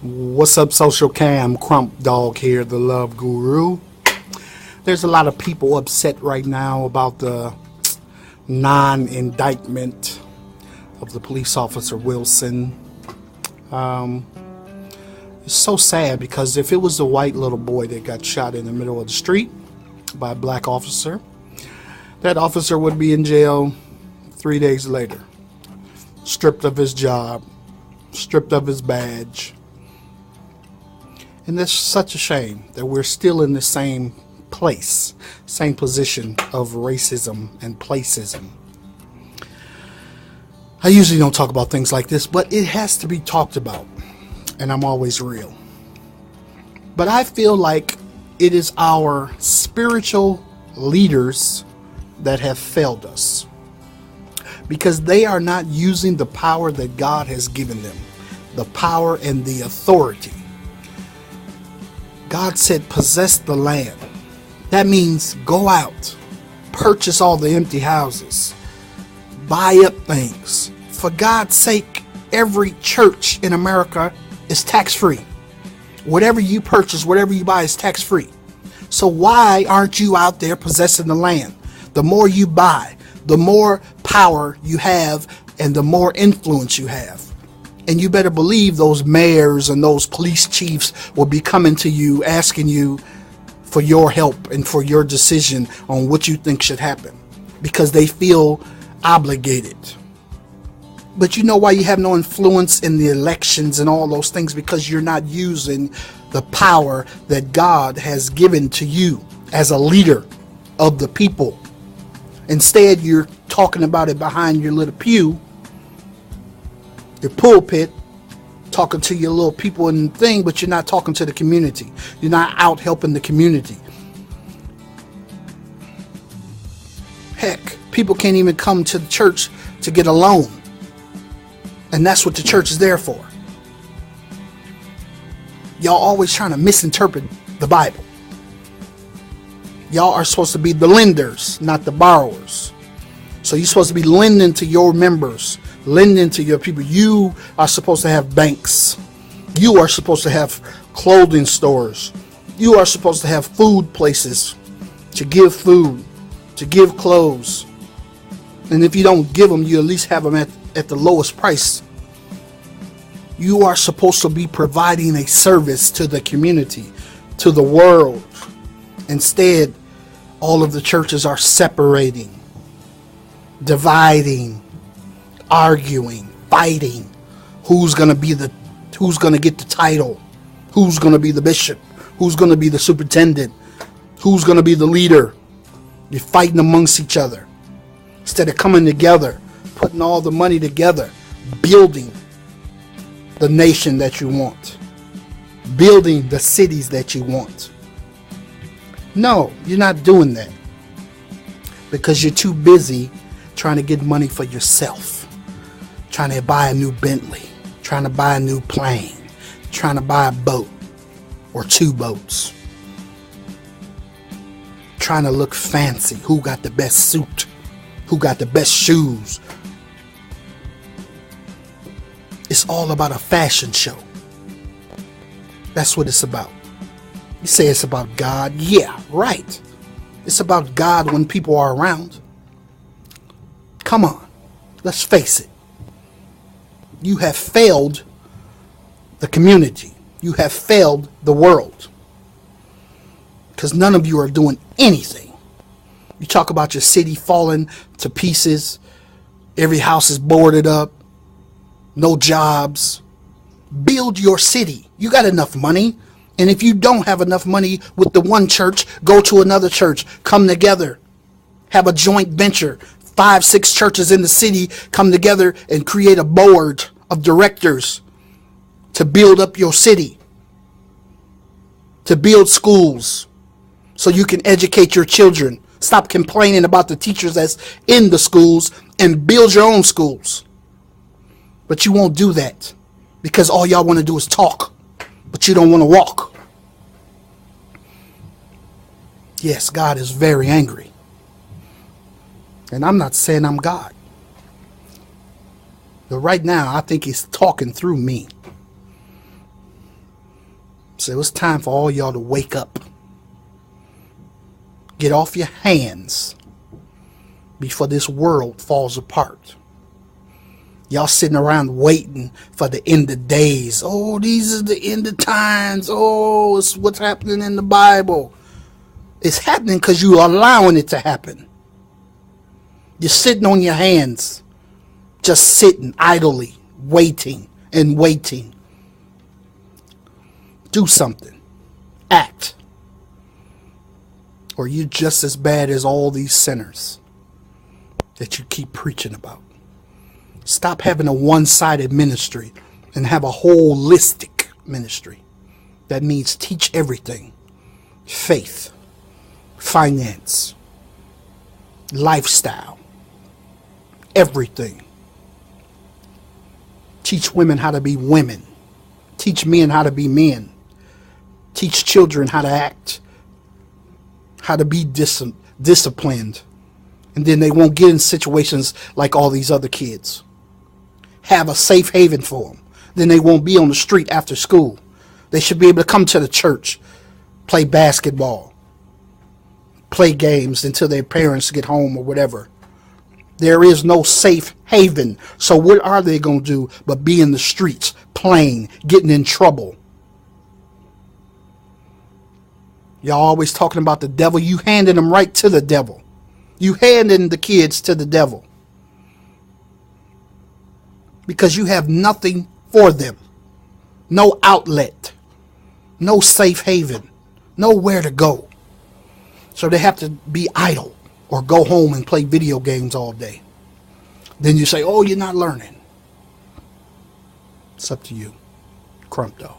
What's up, Social Cam? Crump Dog here, the Love Guru. There's a lot of people upset right now about the non-indictment of the police officer Wilson. It's so sad because if it was the white little boy that got shot in the middle of the street by a black officer, that officer would be in jail 3 days later, stripped of his job, stripped of his badge. And that's such a shame that we're still in the same place, same position of racism and placism. I usually don't talk about things like this, but it has to be talked about, and I'm always real. But I feel like it is our spiritual leaders that have failed us because they are not using the power that God has given them, the power and the authority. God said, possess the land. That means go out, purchase all the empty houses, buy up things. For God's sake, every church in America is tax-free. Whatever you purchase, whatever you buy is tax-free. So why aren't you out there possessing the land? The more you buy, the more power you have and the more influence you have. And you better believe those mayors and those police chiefs will be coming to you, asking you for your help and for your decision on what you think should happen because they feel obligated. But you know why you have no influence in the elections and all those things? Because you're not using the power that God has given to you as a leader of the people. Instead, you're talking about it behind your little pew, your pulpit, talking to your little people and thing, but you're not talking to the community. You're not out helping the community. Heck, people can't even come to the church to get a loan. And that's what the church is there for. Y'all always trying to misinterpret the Bible. Y'all are supposed to be the lenders, not the borrowers. So you're supposed to be lending to your members, lending to your people. You are supposed to have banks. You are supposed to have clothing stores. You are supposed to have food places to give food, to give clothes. And if you don't give them, you at least have them at the lowest price. You are supposed to be providing a service to the community, to the world. Instead, all of the churches are separating, dividing, arguing, fighting. Who's going to get the title? Who's going to be the bishop? Who's going to be the superintendent? Who's going to be the leader? You're fighting amongst each other. Instead of coming together, putting all the money together, building the nation that you want, building the cities that you want. No, you're not doing that because you're too busy trying to get money for yourself, trying to buy a new Bentley, trying to buy a new plane, trying to buy a boat or two boats, trying to look fancy. Who got the best suit? Who got the best shoes? It's all about a fashion show. That's what it's about. You say it's about God. Yeah, right. It's about God when people are around. Come on. Let's face it. You have failed the community. You have failed the world. Because none of you are doing anything. You talk about your city falling to pieces. Every house is boarded up. No jobs. Build your city. You got enough money. And if you don't have enough money with the one church, go to another church. Come together. Have a joint venture. 5, 6 churches in the city come together and create a board of directors to build up your city. To build schools so you can educate your children. Stop complaining about the teachers that's in the schools and build your own schools. But you won't do that because all y'all want to do is talk, but you don't want to walk. Yes, God is very angry. And I'm not saying I'm God. But right now, I think he's talking through me. So it's time for all y'all to wake up. Get off your hands before this world falls apart. Y'all sitting around waiting for the end of days. Oh, these are the end of times. Oh, it's what's happening in the Bible. It's happening because you're allowing it to happen. You're sitting on your hands, just sitting idly, waiting and waiting. Do something. Act. Or you're just as bad as all these sinners that you keep preaching about. Stop having a one-sided ministry and have a holistic ministry. That means teach everything. Faith, finance, lifestyle, everything. Teach women how to be women. Teach men how to be men. Teach children how to act, how to be disciplined. And then they won't get in situations like all these other kids. Have a safe haven for them. Then they won't be on the street after school. They should be able to come to the church, play basketball, play games until their parents get home or whatever. There is no safe haven. So what are they going to do but be in the streets, playing, getting in trouble? Y'all always talking about the devil. You handing them right to the devil. You handing the kids to the devil. Because you have nothing for them. No outlet. No safe haven. Nowhere to go. So they have to be idle or go home and play video games all day. Then you say, oh, you're not learning. It's up to you. Crump dog.